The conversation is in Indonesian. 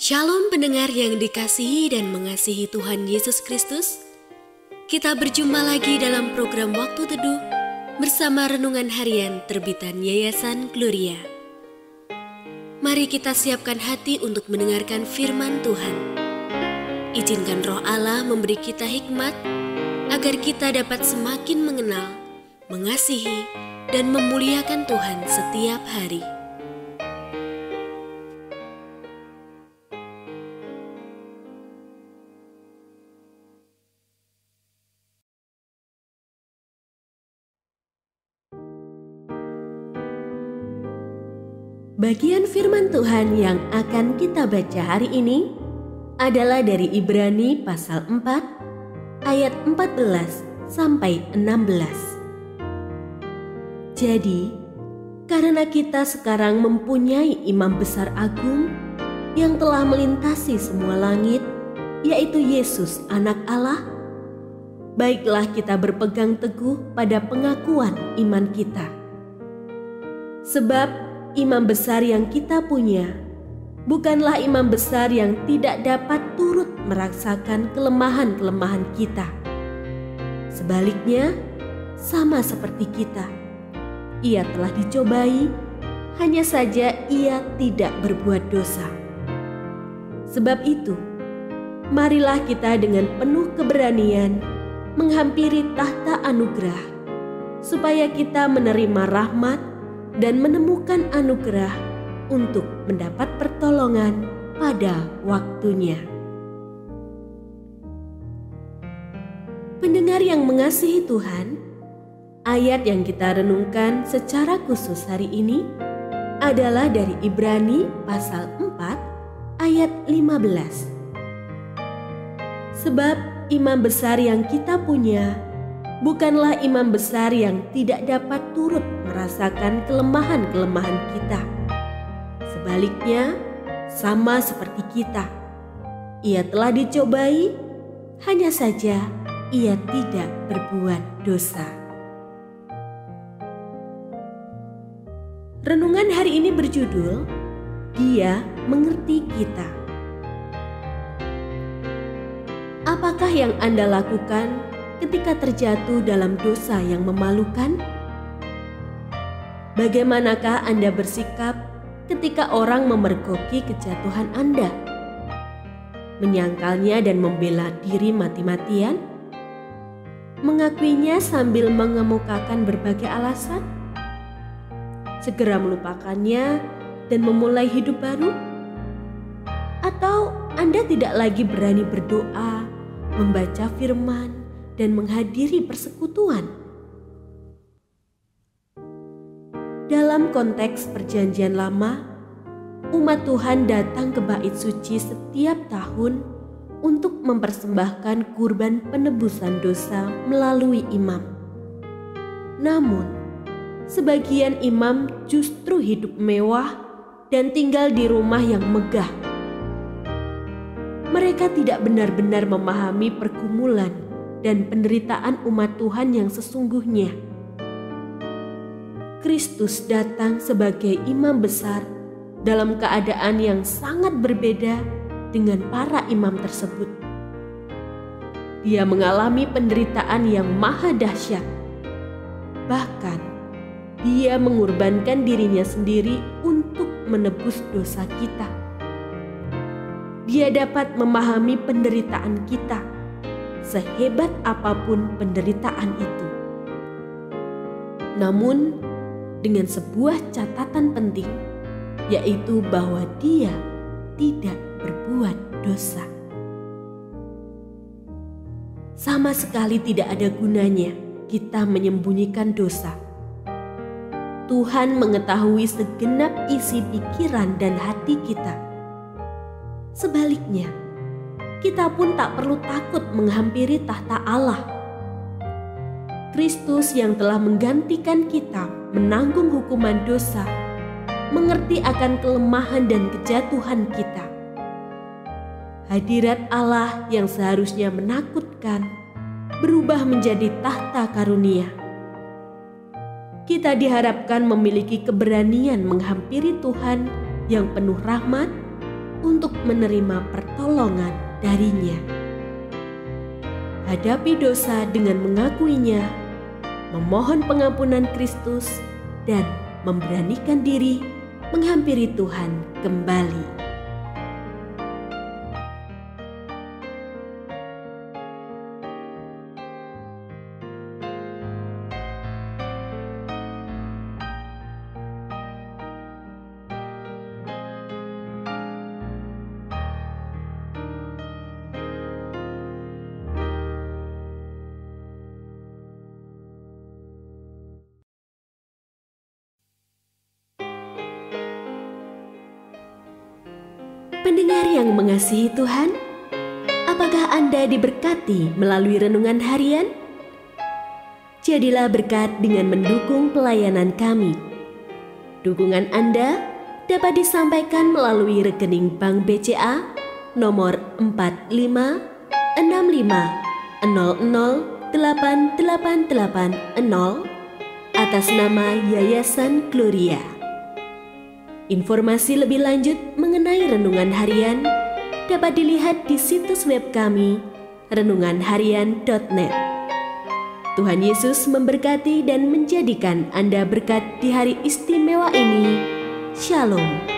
Shalom pendengar yang dikasihi dan mengasihi Tuhan Yesus Kristus. Kita berjumpa lagi dalam program Waktu Teduh bersama Renungan Harian terbitan Yayasan Gloria. Mari kita siapkan hati untuk mendengarkan firman Tuhan. Izinkan Roh Allah memberi kita hikmat agar kita dapat semakin mengenal, mengasihi, dan memuliakan Tuhan setiap hari. Bagian firman Tuhan yang akan kita baca hari ini adalah dari Ibrani pasal 4 ayat 14 sampai 16. Jadi, karena kita sekarang mempunyai imam besar agung yang telah melintasi semua langit, yaitu Yesus Anak Allah, baiklah kita berpegang teguh pada pengakuan iman kita. Sebab imam besar yang kita punya bukanlah imam besar yang tidak dapat turut merasakan kelemahan-kelemahan kita. Sebaliknya, sama seperti kita, ia telah dicobai, hanya saja ia tidak berbuat dosa. Sebab itu, marilah kita dengan penuh keberanian menghampiri tahta anugerah, supaya kita menerima rahmat dan menemukan anugerah untuk mendapat pertolongan pada waktunya. Pendengar yang mengasihi Tuhan, ayat yang kita renungkan secara khusus hari ini adalah dari Ibrani pasal 4 ayat 15. Sebab imam besar yang kita punya bukanlah imam besar yang tidak dapat turut merasakan kelemahan-kelemahan kita. Sebaliknya, sama seperti kita, ia telah dicobai, hanya saja ia tidak berbuat dosa. Renungan hari ini berjudul, Dia Mengerti Kita. Apakah yang Anda lakukan ketika terjatuh dalam dosa yang memalukan? Bagaimanakah Anda bersikap ketika orang memergoki kejatuhan Anda? Menyangkalnya dan membela diri mati-matian? Mengakuinya sambil mengemukakan berbagai alasan? Segera melupakannya dan memulai hidup baru? Atau Anda tidak lagi berani berdoa, membaca firman, dan menghadiri persekutuan? Dalam konteks perjanjian lama, umat Tuhan datang ke bait suci setiap tahun untuk mempersembahkan kurban penebusan dosa melalui imam. Namun, sebagian imam justru hidup mewah dan tinggal di rumah yang megah. Mereka tidak benar-benar memahami pergumulan dan penderitaan umat Tuhan yang sesungguhnya. Kristus datang sebagai imam besar dalam keadaan yang sangat berbeda dengan para imam tersebut. Dia mengalami penderitaan yang maha dahsyat. Bahkan, dia mengorbankan dirinya sendiri untuk menebus dosa kita. Dia dapat memahami penderitaan kita, sehebat apapun penderitaan itu. Namun, dengan sebuah catatan penting, yaitu bahwa dia tidak berbuat dosa. Sama sekali tidak ada gunanya kita menyembunyikan dosa. Tuhan mengetahui segenap isi pikiran dan hati kita. Sebaliknya, kita pun tak perlu takut menghampiri tahta Allah. Kristus yang telah menggantikan kita menanggung hukuman dosa, mengerti akan kelemahan dan kejatuhan kita. Hadirat Allah yang seharusnya menakutkan berubah menjadi tahta karunia. Kita diharapkan memiliki keberanian menghampiri Tuhan yang penuh rahmat, untuk menerima pertolongan darinya. Hadapi dosa dengan mengakuinya, memohon pengampunan Kristus, dan memberanikan diri menghampiri Tuhan kembali. Pendengar yang mengasihi Tuhan, apakah Anda diberkati melalui renungan harian? Jadilah berkat dengan mendukung pelayanan kami. Dukungan Anda dapat disampaikan melalui rekening Bank BCA nomor 4565008880 atas nama Yayasan Gloria. Informasi lebih lanjut mengenai renungan harian dapat dilihat di situs web kami renunganharian.net. Tuhan Yesus memberkati dan menjadikan Anda berkat di hari istimewa ini. Shalom.